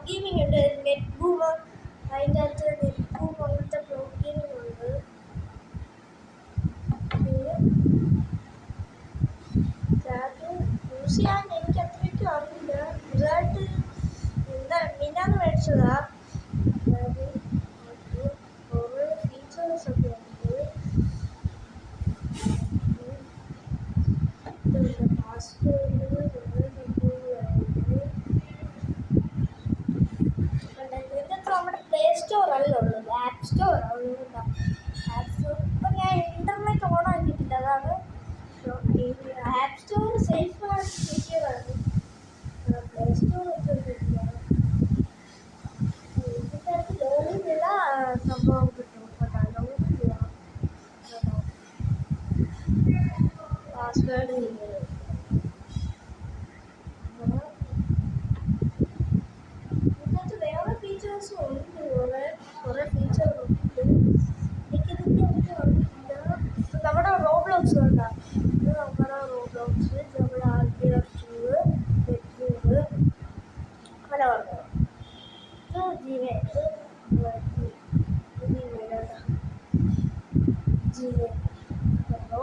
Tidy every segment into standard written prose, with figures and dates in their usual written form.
Gaming ഉണ്ട്, net boom, അതിൻ്റെ അകത്ത് നെറ്റ് ബൂം അങ്ങനത്തെ ക്ലൗഡ് ഗെയിമിംഗ് ഉണ്ട്. യൂസ് ചെയ്യാൻ എനിക്ക് അത്രയ്ക്കും അറിയില്ല. പുതുതായിട്ട് മിന്നാന്ന് മേടിച്ചതാ. അതായത് കുറേ ഫീച്ചേഴ്സ് ഒക്കെ ഉണ്ട്. പാസ്വേഡ് ഇതൊക്കെ നമ്മുടെ പ്ലേ സ്റ്റോർ അല്ല ഉള്ളത്, ആപ്പ് സ്റ്റോർ ഉള്ളത്. ആപ്പ് സ്റ്റോർ ഇപ്പം ഞാൻ ഇൻ്റർനെറ്റ് ഓൺ ആക്കിയിട്ടില്ല, അതാണ്. ആപ്പ് സ്റ്റോർ സേഫാണ്, സെക്യൂറാണ്. പ്ലേ സ്റ്റോർ ഒക്കെ ഇതിൻ്റെ അടുത്ത് ലോഗിൻ ചെയ്താൽ സംഭവം കിട്ടും കേട്ടോ. ലോഗിൻ ചെയ്യണം, പാസ്വേഡ് ചെയ്യുന്നത്. ഇതിനകത്ത് വേറെ ഫീച്ചേഴ്സും ഉണ്ട്, കുറേ ഫീച്ചറുണ്ട്. എനിക്കിതിൻ്റെ ഒന്നും അറിയില്ല. നമ്മുടെ റോബ്ലോക്സ് ഉണ്ടാകും, ഇത് നമ്മുടെ റോബ്ലോക്സ്, നമ്മുടെ ആർക്കിടെക്ചർ, നെറ്റ്ബൂം, അങ്ങനെ പറഞ്ഞു. ഇത് ജിമെയിൽ, ജിമെയിൽ കണ്ടോ.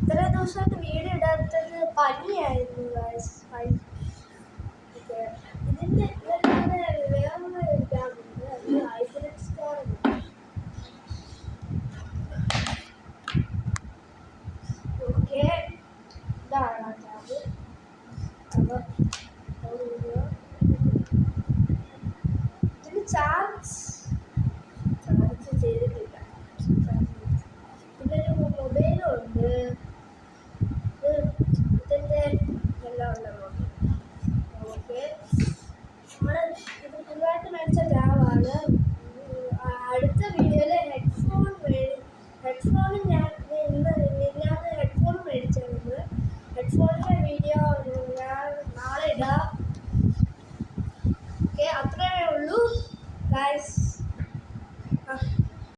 ഇത്രയും ദിവസമായിട്ട് വീഡിയോ ഇടാത്തത് പനിയായിരുന്നു ഗൈസ്.